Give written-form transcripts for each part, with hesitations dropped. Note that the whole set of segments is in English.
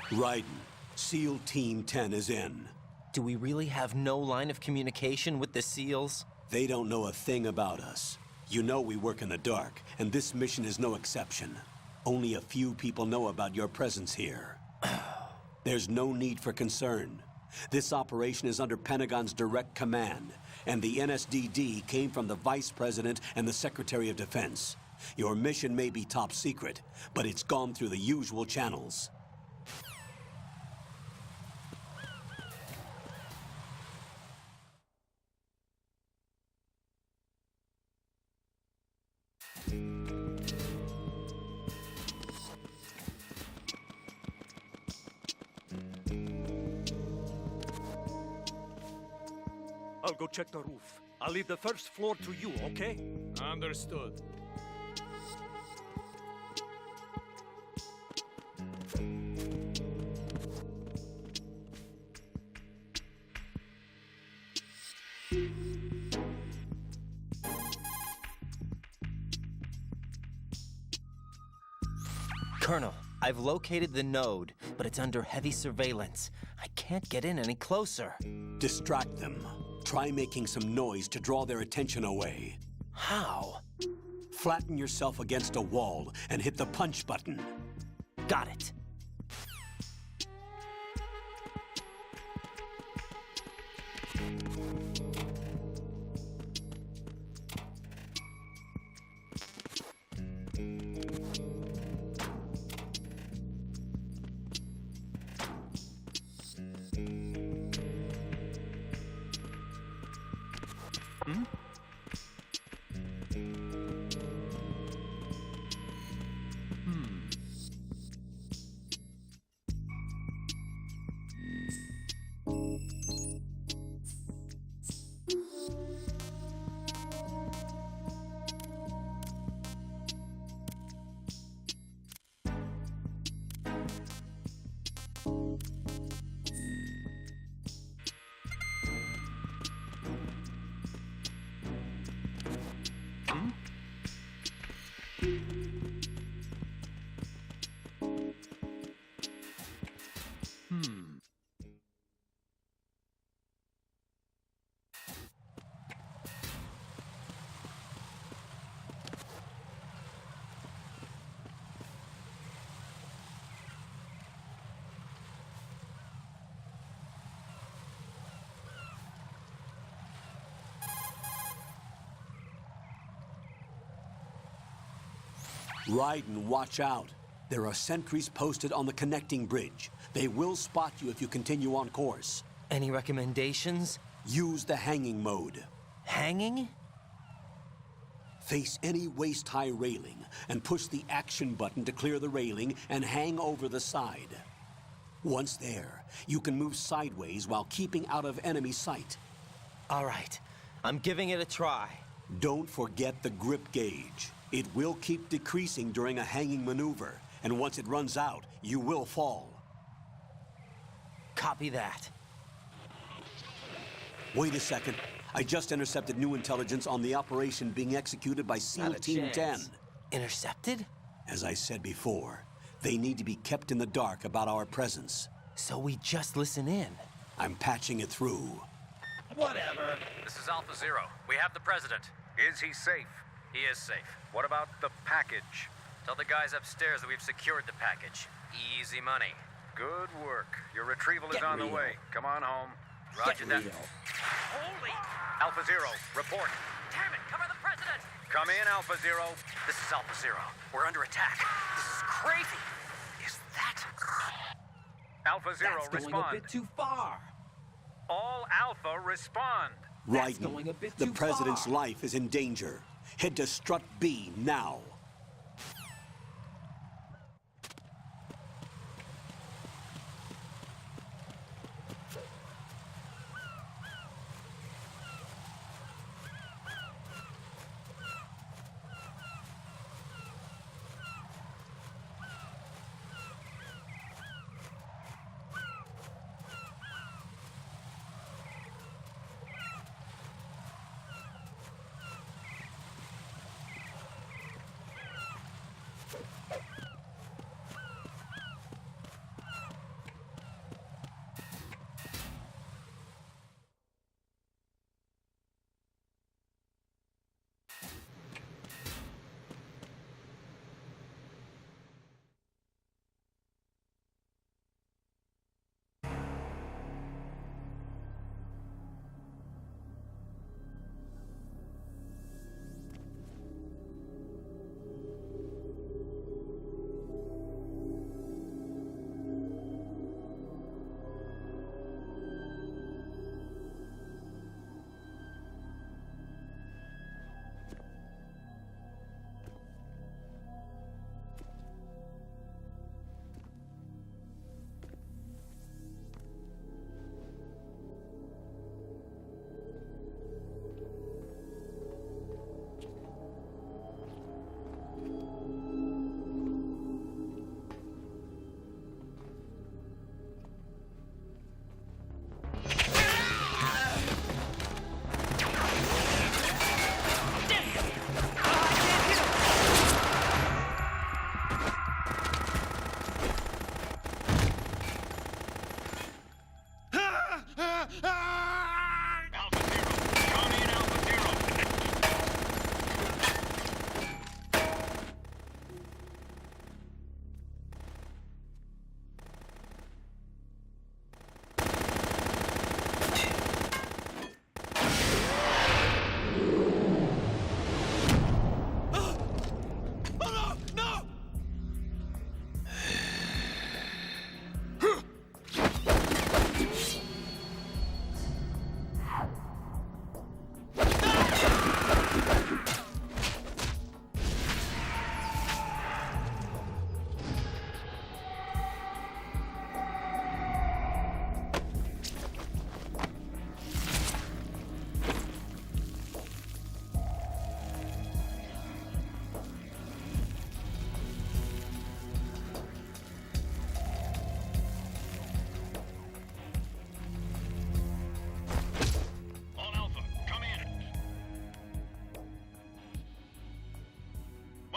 Raiden, SEAL Team 10 is in. Do we really have no line of communication with the SEALs? They don't know a thing about us. You know we work in the dark, and this mission is no exception. Only a few people know about your presence here. There's no need for concern. This operation is under Pentagon's direct command, and the NSDD came from the Vice President and the Secretary of Defense. Your mission may be top secret, but it's gone through the usual channels. I'll go check the roof. I'll leave the first floor to you, okay? Understood. Colonel, I've located the node, but it's under heavy surveillance. I can't get in any closer. Distract them. Try making some noise to draw their attention away. How? Flatten yourself against a wall and hit the punch button. Got it. Raiden, watch out. There are sentries posted on the connecting bridge. They will spot you if you continue on course. Any recommendations? Use the hanging mode. Hanging? Face any waist-high railing and push the action button to clear the railing and hang over the side. Once there, you can move sideways while keeping out of enemy sight. All right, I'm giving it a try. Don't forget the grip gauge. It will keep decreasing during a hanging maneuver, and once it runs out, you will fall. Copy that. Wait a second. I just intercepted new intelligence on the operation being executed by SEAL Team 10. Intercepted? As I said before, they need to be kept in the dark about our presence. So we just listen in. I'm patching it through. Whatever. This is Alpha Zero. We have the president. Is he safe? He is safe. What about the package? Tell the guys upstairs that we've secured the package. Easy money. Good work. Your retrieval is Get on the real. way. Come on home. Roger that. real. Holy! Alpha Zero, report. Damn it! Cover the president! Come in, Alpha Zero. This is Alpha Zero. We're under attack. This is crazy. Is that... Alpha Zero, That's going respond. a bit too far. All Alpha, respond. That's going a Raiden, bit the too president's far. life is in danger. Head to Strut B now.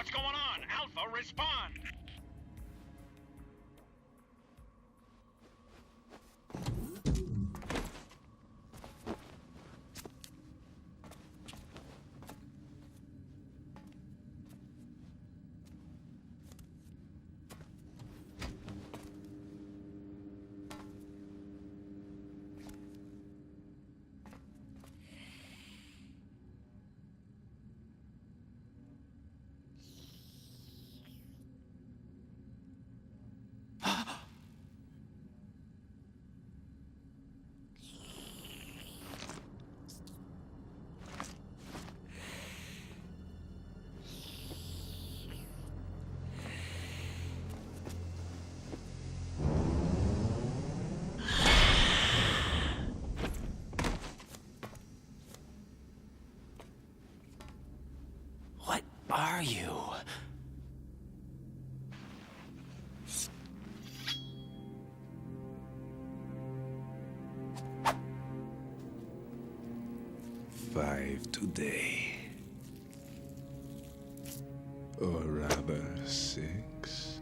What's going on? Alpha, respond! What are you? Five today. Or rather, 6.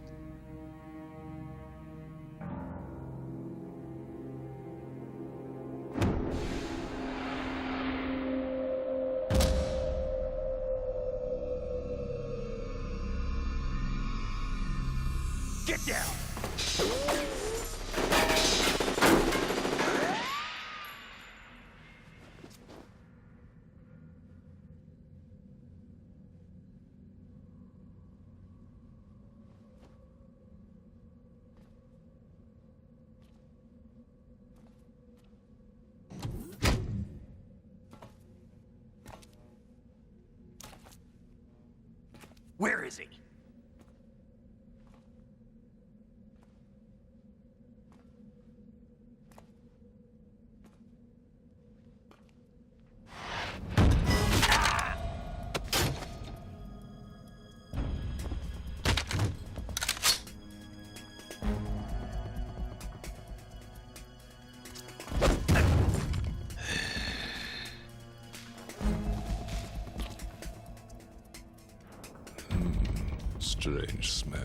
Get down! Where is he? Strange smell.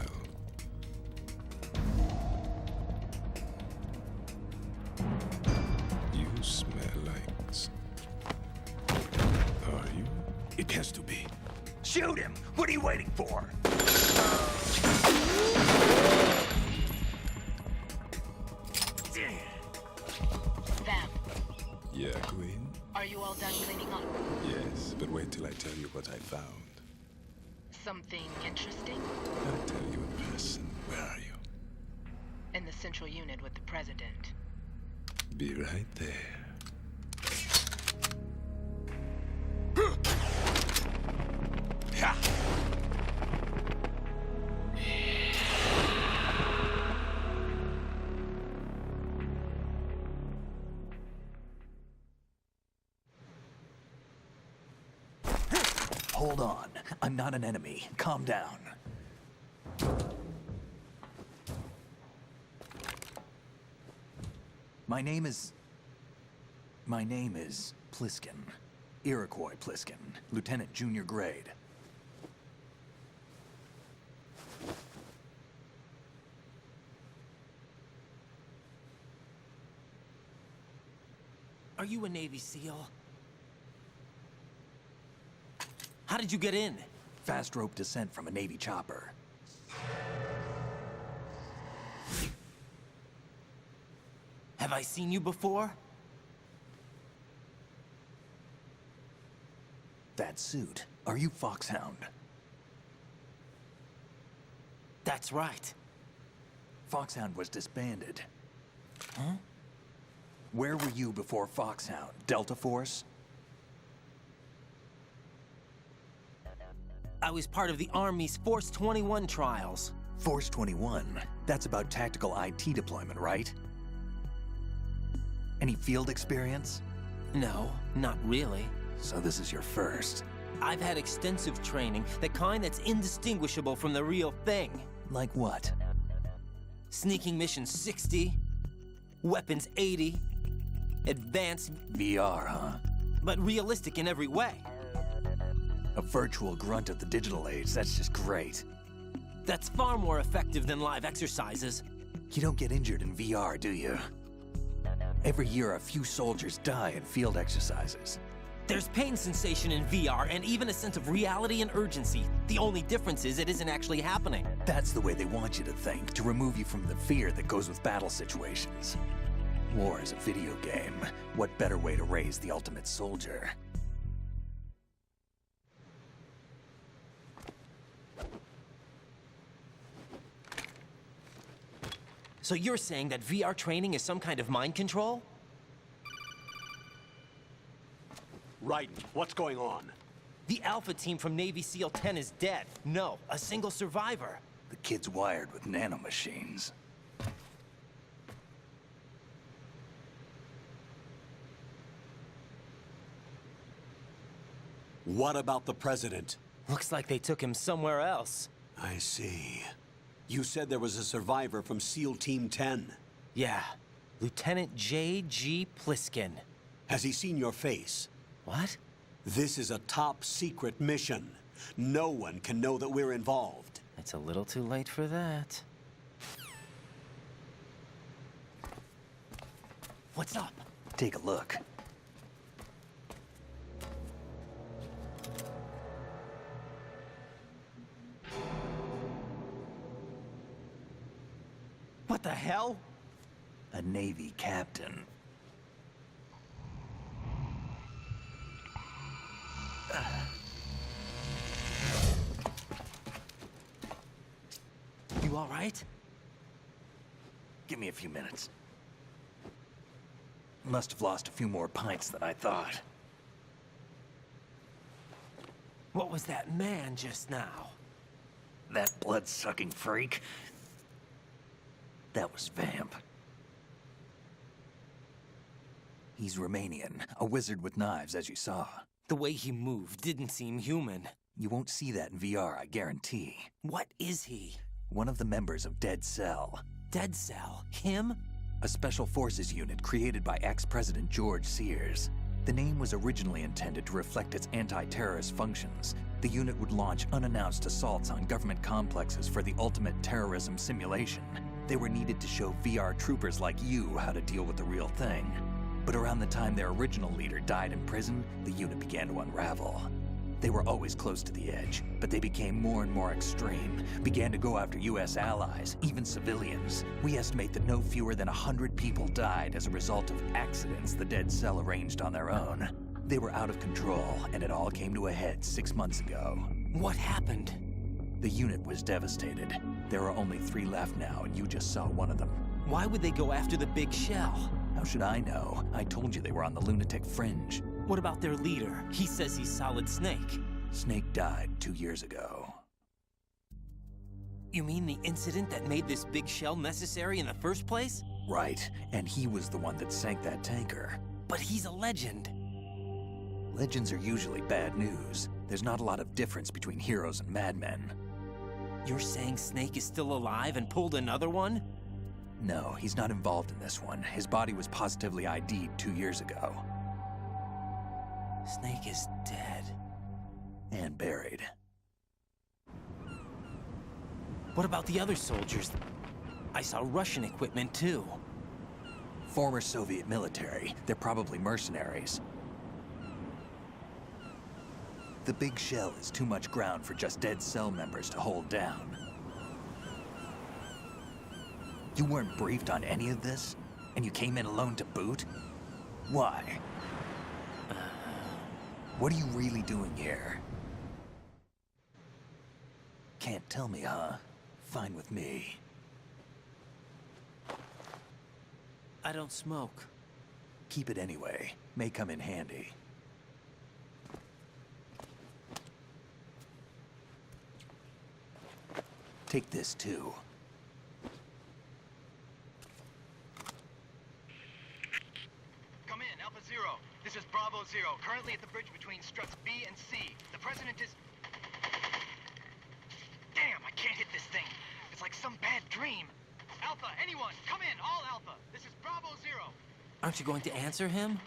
You smell like... Are you? It has to be. Shoot him! What are you waiting for? Vam, Yeah, Queen? are you all done cleaning up? Yes, but wait till I tell you what I found. Something interesting? I'll tell you in person. Where are you? In the central unit with the president. Be right there. Ha! Hold on. I'm not an enemy. Calm down. My name is Pliskin. Iroquois Pliskin. Lieutenant Junior Grade. Are you a Navy SEAL? How did you get in? Fast rope descent from a Navy chopper. Have I seen you before? That suit. Are you Foxhound? That's right. Foxhound was disbanded. Huh? Where were you before Foxhound? Delta Force? I was part of the Army's Force 21 trials. Force 21? That's about tactical IT deployment, right? Any field experience? No, not really. So this is your first. I've had extensive training, the kind that's indistinguishable from the real thing. Like what? Sneaking mission 60, weapons 80, advanced... VR, huh? but realistic in every way. A virtual grunt of the digital age, that's just great. That's far more effective than live exercises. You don't get injured in VR, do you? Every year, a few soldiers die in field exercises. There's pain sensation in VR and even a sense of reality and urgency. The only difference is it isn't actually happening. That's the way they want you to think, to remove you from the fear that goes with battle situations. War is a video game. What better way to raise the ultimate soldier? So you're saying that VR training is some kind of mind control? Raiden, what's going on? The Alpha team from Navy SEAL 10 is dead. No, a single survivor. The kid's wired with nanomachines. What about the President? Looks like they took him somewhere else. I see. You said there was a survivor from SEAL Team 10. Yeah, Lieutenant J.G. Pliskin. Has he seen your face? What? This is a top-secret mission. No one can know that we're involved. It's a little too late for that. What's up? Take a look. What the hell? A Navy captain. You all right? Give me a few minutes. Must have lost a few more pints than I thought. What was that man just now? That blood-sucking freak? That was Vamp. He's Romanian, a wizard with knives, as you saw. The way he moved didn't seem human. You won't see that in VR, I guarantee. What is he? One of the members of Dead Cell. Dead Cell? Him? A special forces unit created by ex-President George Sears. The name was originally intended to reflect its anti-terrorist functions. The unit would launch unannounced assaults on government complexes for the ultimate terrorism simulation. They were needed to show VR troopers like you how to deal with the real thing. But around the time their original leader died in prison, the unit began to unravel. They were always close to the edge, but they became more and more extreme, began to go after US allies, even civilians. We estimate that no fewer than 100 people died as a result of accidents the Dead Cell arranged on their own. They were out of control, and it all came to a head 6 months ago. What happened? The unit was devastated. There are only 3 left now, and you just saw one of them. Why would they go after the big shell? How should I know? I told you they were on the lunatic fringe. What about their leader? He says he's Solid Snake. Snake died 2 years ago. You mean the incident that made this big shell necessary in the first place? Right, and he was the one that sank that tanker. But he's a legend. Legends are usually bad news. There's not a lot of difference between heroes and madmen. You're saying Snake is still alive and pulled another one? No, he's not involved in this one. His body was positively ID'd 2 years ago. Snake is dead. And buried. What about the other soldiers? I saw Russian equipment too. Former Soviet military. They're probably mercenaries. The big shell is too much ground for just Dead Cell members to hold down. You weren't briefed on any of this? And you came in alone to boot? Why? What are you really doing here? Can't tell me, huh? Fine with me. I don't smoke. Keep it anyway. May come in handy. Take this too. Come in, Alpha Zero. This is Bravo Zero, currently at the bridge between struts B and C. The President is... Damn, I can't hit this thing. It's like some bad dream. Alpha, anyone, come in, all Alpha. This is Bravo Zero. Aren't you going to answer him?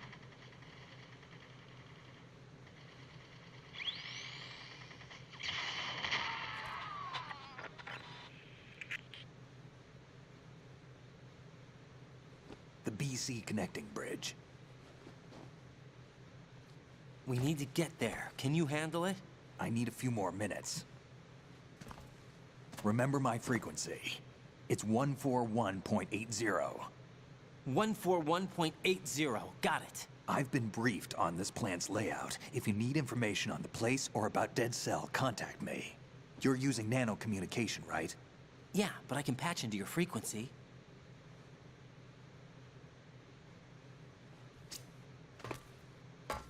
PC connecting bridge. We need to get there. Can you handle it? I need a few more minutes. Remember my frequency. It's 141.80. 141.80. Got it. I've been briefed on this plant's layout. If you need information on the place or about Dead Cell, contact me. You're using nano communication, right? Yeah, but I can patch into your frequency.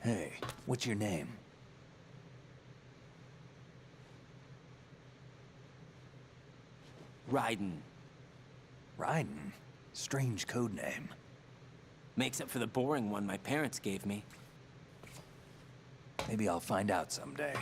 Hey, what's your name? Raiden. Raiden? Strange code name. Makes up for the boring one my parents gave me. Maybe I'll find out someday.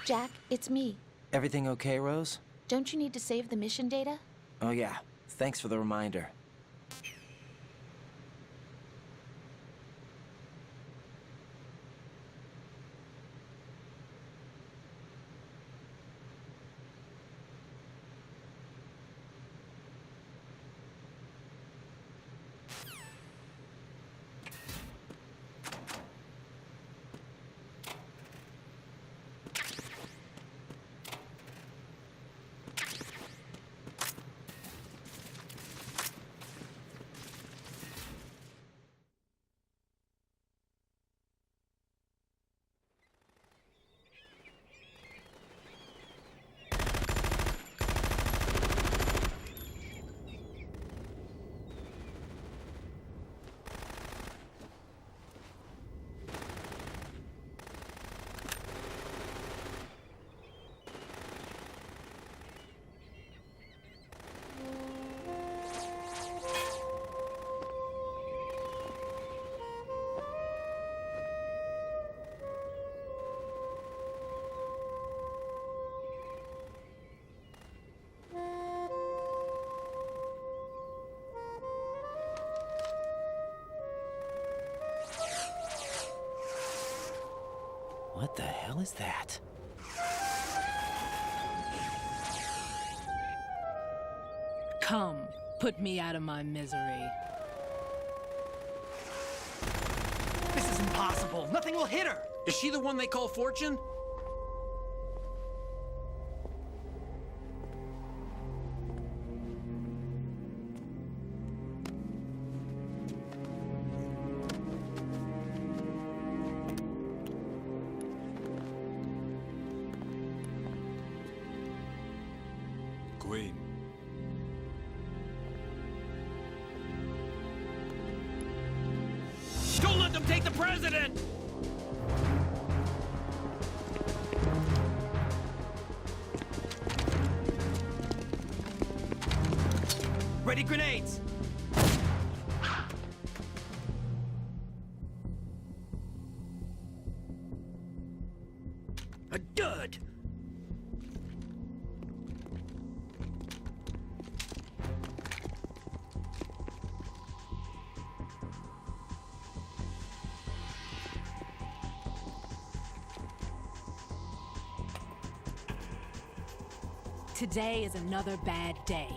Jack, it's me. Everything okay, Rose? Don't you need to save the mission data? Oh yeah. Thanks for the reminder. What the hell is that? Come, put me out of my misery. This is impossible. Nothing will hit her. Is she the one they call Fortune? Queen. Don't let them take the president! Ready grenades. A dud. Today is another bad day.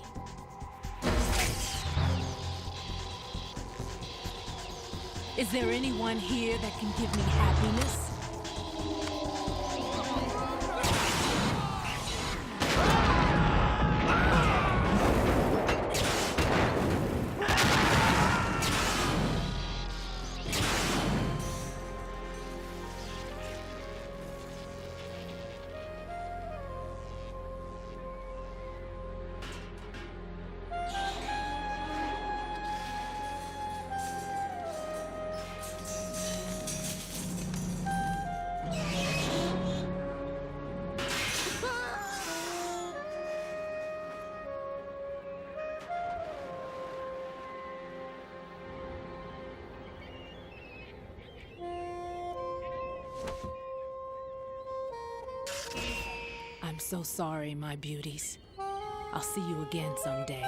Is there anyone here that can give me happiness? I'm so sorry, my beauties. I'll see you again someday.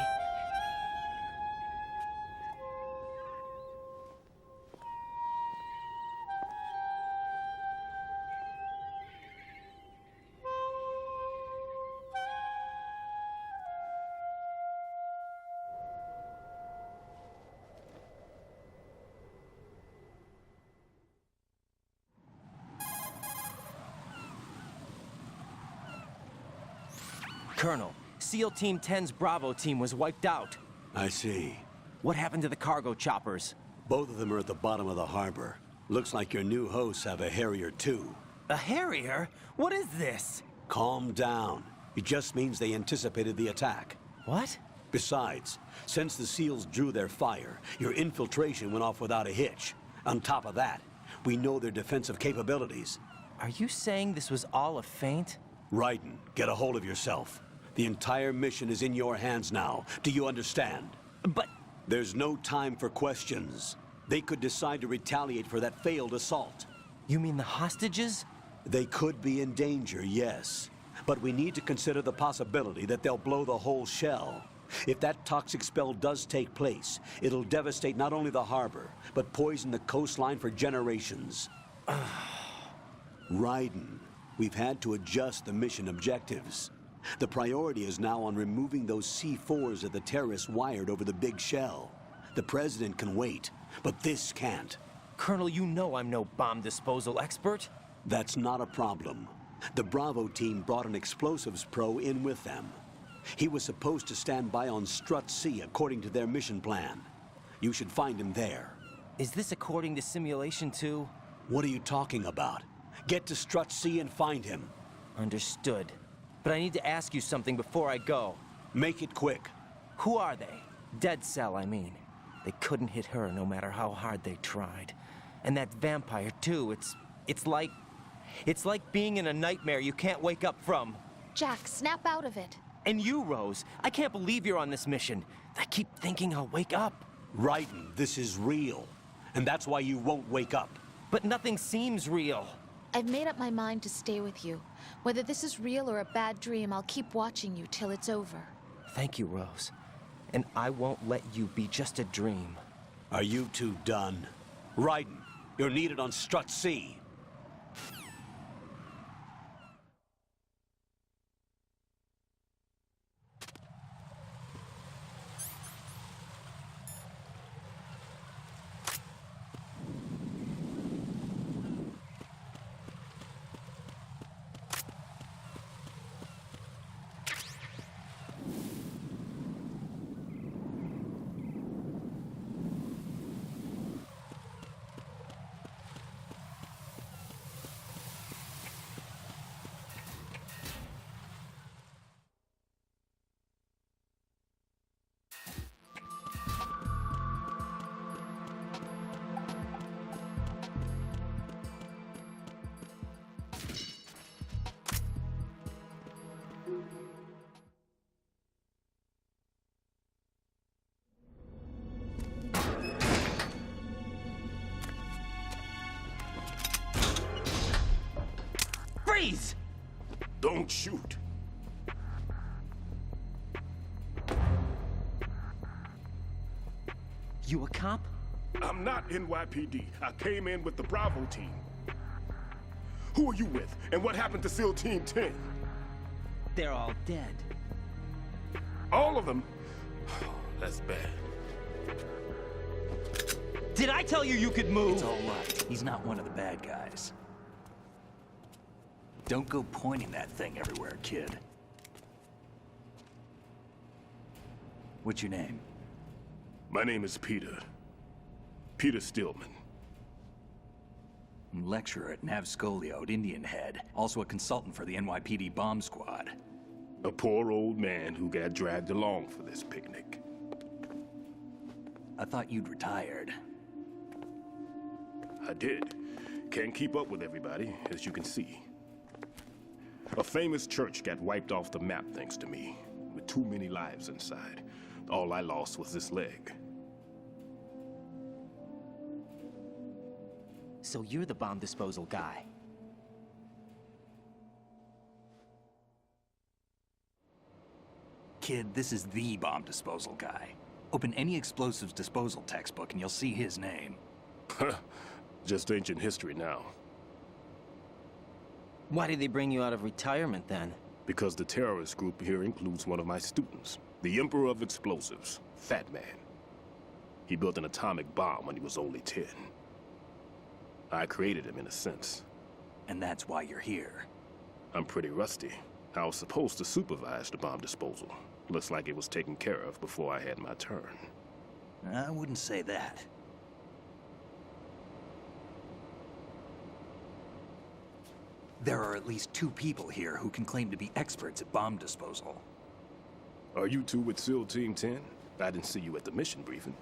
Colonel, SEAL Team 10's Bravo team was wiped out. I see. What happened to the cargo choppers? Both of them are at the bottom of the harbor. Looks like your new hosts have a Harrier too. A Harrier? What is this? Calm down. It just means they anticipated the attack. What? Besides, since the SEALs drew their fire, your infiltration went off without a hitch. On top of that, we know their defensive capabilities. Are you saying this was all a feint? Raiden, get a hold of yourself. The entire mission is in your hands now. Do you understand? But... There's no time for questions. They could decide to retaliate for that failed assault. You mean the hostages? They could be in danger, yes. But we need to consider the possibility that they'll blow the whole shell. If that toxic spell does take place, it'll devastate not only the harbor, but poison the coastline for generations. Raiden, we've had to adjust the mission objectives. The priority is now on removing those C4s that the terrorists wired over the big shell. The President can wait, but this can't. Colonel, you know I'm no bomb disposal expert. That's not a problem. The Bravo team brought an explosives pro in with them. He was supposed to stand by on Strut C according to their mission plan. You should find him there. Is this according to Simulation 2? What are you talking about? Get to Strut C and find him. Understood. But I need to ask you something before I go. Make it quick. Who are they? Dead Cell, I mean. They couldn't hit her no matter how hard they tried. And that vampire, too, it's like being in a nightmare you can't wake up from. Jack, snap out of it. And you, Rose, I can't believe you're on this mission. I keep thinking I'll wake up. Raiden, this is real. And that's why you won't wake up. But nothing seems real. I've made up my mind to stay with you. Whether this is real or a bad dream, I'll keep watching you till it's over. Thank you, Rose. And I won't let you be just a dream. Are you two done? Raiden, you're needed on Strut C. Freeze! Don't shoot. You a cop? I'm not NYPD. I came in with the Bravo team. Who are you with? And what happened to SEAL Team 10? They're all dead. All of them? That's bad. Did I tell you you could move? It's all right. He's not one of the bad guys. Don't go pointing that thing everywhere, kid. What's your name? My name is Peter. Peter Stillman. I'm lecturer at Nav Scolio at Indian Head. Also a consultant for the NYPD bomb squad. A poor old man who got dragged along for this picnic. I thought you'd retired. I did. Can't keep up with everybody, as you can see. A famous church got wiped off the map thanks to me, with too many lives inside. All I lost was this leg. So you're the bomb disposal guy. Kid, this is the bomb disposal guy. Open any explosives disposal textbook and you'll see his name. Just ancient history now. Why did they bring you out of retirement then? Because the terrorist group here includes one of my students, the Emperor of Explosives, Fat Man. He built an atomic bomb when he was only 10. I created him in a sense. And that's why you're here. I'm pretty rusty. I was supposed to supervise the bomb disposal. Looks like it was taken care of before I had my turn. I wouldn't say that. There are at least 2 people here who can claim to be experts at bomb disposal. Are you two with SEAL Team 10? I didn't see you at the mission briefing.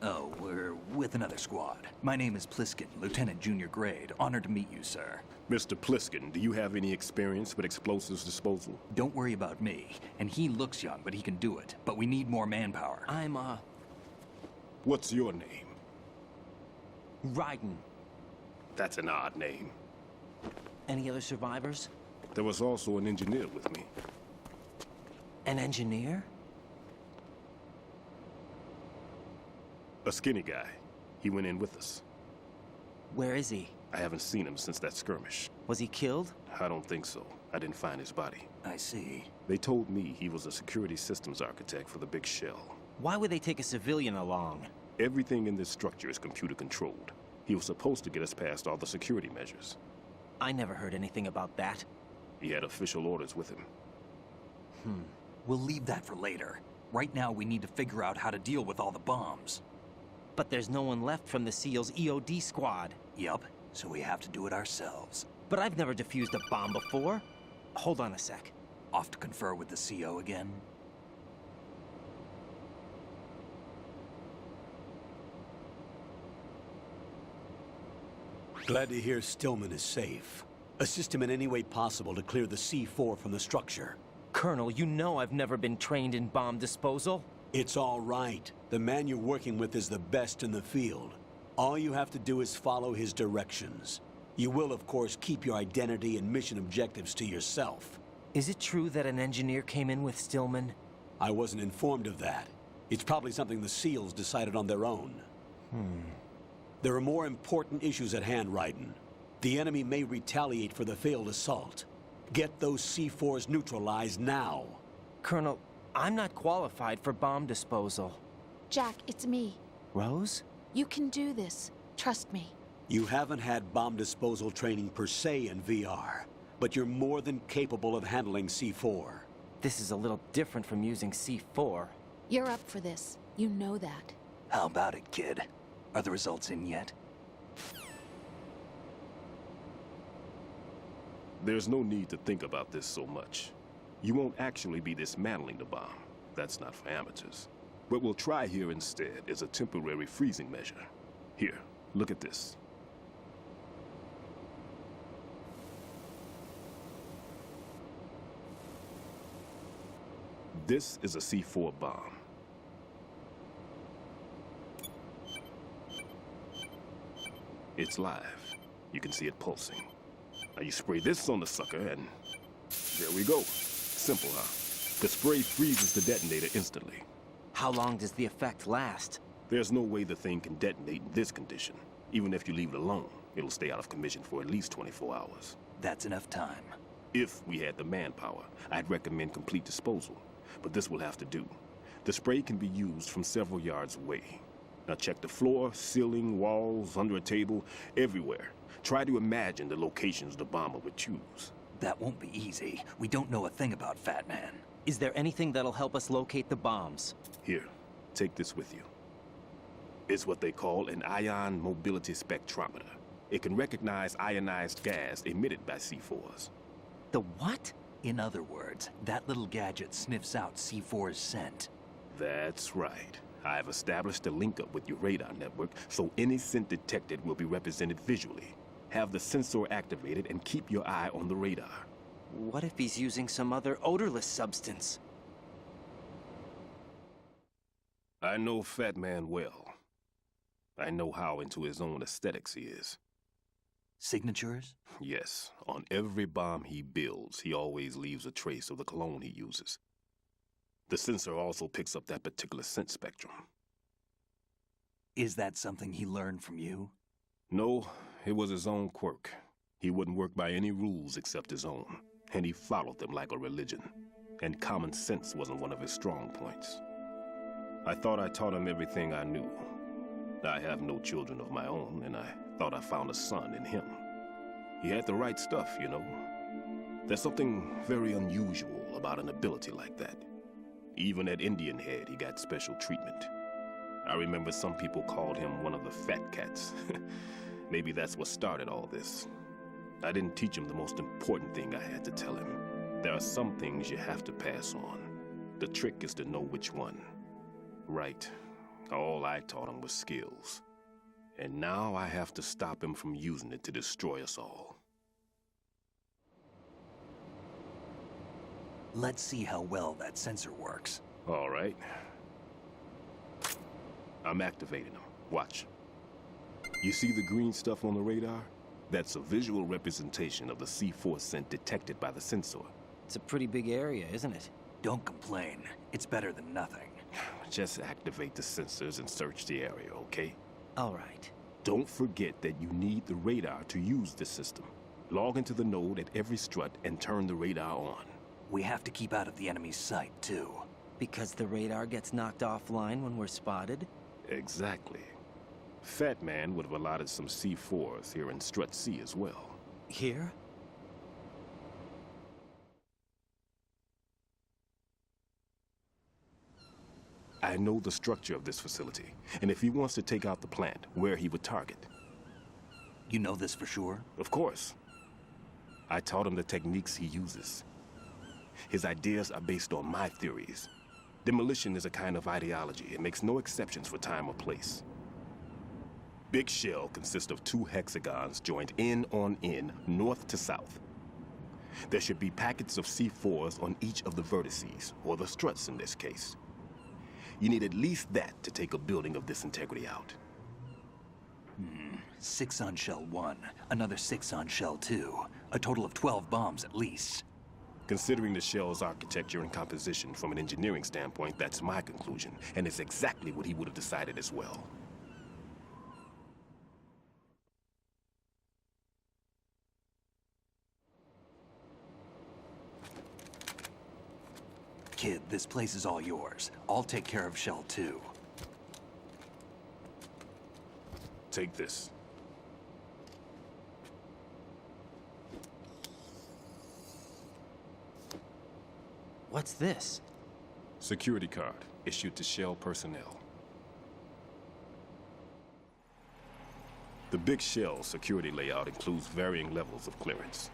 Oh, we're with another squad. My name is Pliskin, Lieutenant Junior Grade. Honored to meet you, sir. Mr. Pliskin, do you have any experience with explosives disposal? Don't worry about me. And he looks young, but he can do it. But we need more manpower. What's your name? Raiden. That's an odd name. Any other survivors? There was also an engineer with me. An engineer? A skinny guy. He went in with us. Where is he? I haven't seen him since that skirmish. Was he killed? I don't think so. I didn't find his body. I see. They told me he was a security systems architect for the big shell. Why would they take a civilian along? Everything in this structure is computer controlled. He was supposed to get us past all the security measures. I never heard anything about that. He had official orders with him. We'll leave that for later. Right now, we need to figure out how to deal with all the bombs. But there's no one left from the SEAL's EOD squad. Yup, so we have to do it ourselves. But I've never defused a bomb before. Hold on a sec. Off to confer with the CO again? Glad to hear Stillman is safe. Assist him in any way possible to clear the C4 from the structure. Colonel, you know I've never been trained in bomb disposal. It's all right. The man you're working with is the best in the field. All you have to do is follow his directions. You will, of course, keep your identity and mission objectives to yourself. Is it true that an engineer came in with Stillman? I wasn't informed of that. It's probably something the SEALs decided on their own. There are more important issues at hand, Raiden. The enemy may retaliate for the failed assault. Get those C4s neutralized now. Colonel, I'm not qualified for bomb disposal. Jack, it's me. Rose? You can do this. Trust me. You haven't had bomb disposal training per se in VR, but you're more than capable of handling C4. This is a little different from using C4. You're up for this. You know that. How about it, kid? Are the results in yet? There's no need to think about this so much. You won't actually be dismantling the bomb. That's not for amateurs. What we'll try here instead is a temporary freezing measure. Here, look at this. This is a C4 bomb. It's live. You can see it pulsing. Now you spray this on the sucker and there we go. Simple, huh? The spray freezes the detonator instantly. How long does the effect last? There's no way the thing can detonate in this condition. Even if you leave it alone, it'll stay out of commission for at least 24 hours. That's enough time. If we had the manpower, I'd recommend complete disposal. But this will have to do. The spray can be used from several yards away. Now check the floor, ceiling, walls, under a table, everywhere. Try to imagine the locations the bomber would choose. That won't be easy. We don't know a thing about Fat Man. Is there anything that'll help us locate the bombs? Here, take this with you. It's what they call an ion mobility spectrometer. It can recognize ionized gas emitted by C4s. The what? In other words, that little gadget sniffs out C4's scent. That's right. I've established a link up with your radar network, so any scent detected will be represented visually. Have the sensor activated and keep your eye on the radar. What if he's using some other odorless substance? I know Fat Man well. I know how into his own aesthetics he is. Signatures? Yes, on every bomb he builds, he always leaves a trace of the cologne he uses. The sensor also picks up that particular scent spectrum. Is that something he learned from you? No, it was his own quirk. He wouldn't work by any rules except his own, and he followed them like a religion. And common sense wasn't one of his strong points. I thought I taught him everything I knew. I have no children of my own, and I thought I found a son in him. He had the right stuff, you know. There's something very unusual about an ability like that. Even at Indian Head, he got special treatment. I remember some people called him one of the fat cats. Maybe that's what started all this. I didn't teach him the most important thing I had to tell him. There are some things you have to pass on. The trick is to know which one. Right. All I taught him was skills. And now I have to stop him from using it to destroy us all. Let's see how well that sensor works. All right. I'm activating them. Watch. You see the green stuff on the radar? That's a visual representation of the C4 scent detected by the sensor. It's a pretty big area, isn't it? Don't complain. It's better than nothing. Just activate the sensors and search the area, okay? All right. Don't forget that you need the radar to use this system. Log into the node at every strut and turn the radar on. We have to keep out of the enemy's sight, too. Because the radar gets knocked offline when we're spotted? Exactly. Fat Man would have allotted some C4s here in Strut C as well. Here? I know the structure of this facility, and if he wants to take out the plant, where he would target. You know this for sure? Of course. I taught him the techniques he uses. His ideas are based on my theories. Demolition is a kind of ideology. It makes no exceptions for time or place. Big Shell consists of 2 hexagons joined end on end, north to south. There should be packets of C4s on each of the vertices, or the struts in this case. You need at least that to take a building of this integrity out. 6 on Shell 1, another 6 on Shell 2. A total of 12 bombs at least. Considering the shell's architecture and composition from an engineering standpoint, that's my conclusion, and it's exactly what he would have decided as well. Kid, this place is all yours. I'll take care of Shell 2. Take this. What's this? Security card, issued to Shell personnel. The Big Shell security layout includes varying levels of clearance.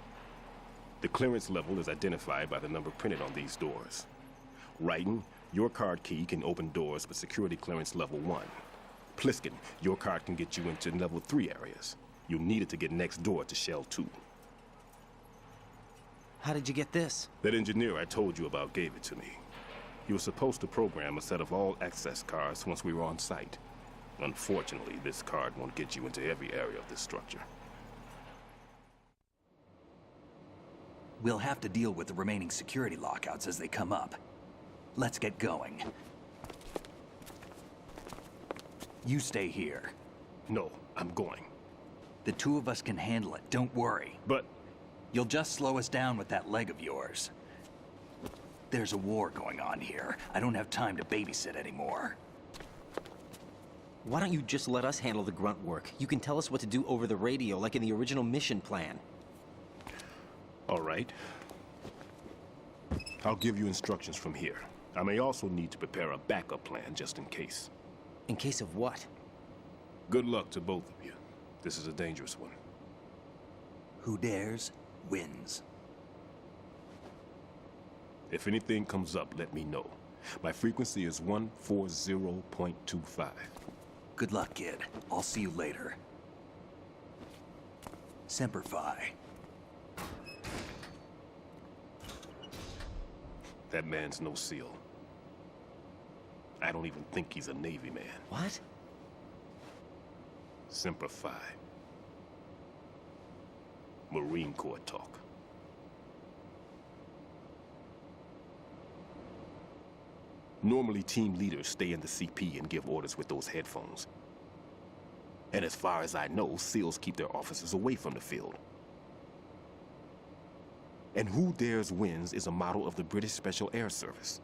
The clearance level is identified by the number printed on these doors. Raiden, your card key can open doors with security clearance level 1. Pliskin, your card can get you into level 3 areas. You'll need it to get next door to Shell 2. How did you get this? That engineer I told you about gave it to me. He was supposed to program a set of all access cards once we were on site. Unfortunately, this card won't get you into every area of this structure. We'll have to deal with the remaining security lockouts as they come up. Let's get going. You stay here. No, I'm going. The 2 of us can handle it, don't worry. But... You'll just slow us down with that leg of yours. There's a war going on here. I don't have time to babysit anymore. Why don't you just let us handle the grunt work? You can tell us what to do over the radio, like in the original mission plan. All right. I'll give you instructions from here. I may also need to prepare a backup plan just in case. In case of what? Good luck to both of you. This is a dangerous one. Who dares, wins. If anything comes up, let me know. My frequency is 140.25. Good luck, kid. I'll see you later. Semper Fi. That man's no SEAL. I don't even think he's a Navy man. What? Semper Fi. Marine Corps talk. Normally, team leaders stay in the CP and give orders with those headphones. And as far as I know, SEALs keep their officers away from the field. And who dares wins is a model of the British Special Air Service.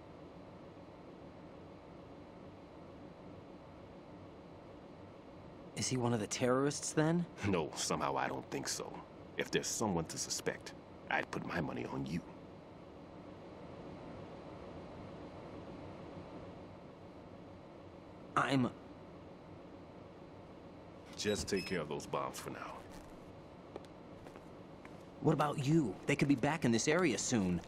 Is he one of the terrorists, then? No, somehow I don't think so. If there's someone to suspect, I'd put my money on you. Just take care of those bombs for now. What about you? They could be back in this area soon.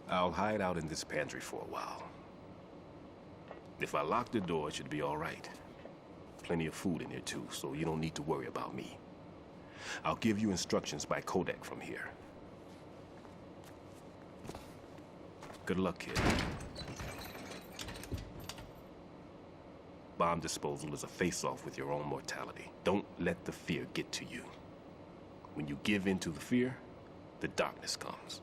I'll hide out in this pantry for a while. If I lock the door, it should be all right. Plenty of food in here too, so you don't need to worry about me. I'll give you instructions by Kodak from here. Good luck, kid. Bomb disposal is a face-off with your own mortality. Don't let the fear get to you. When you give in to the fear, the darkness comes.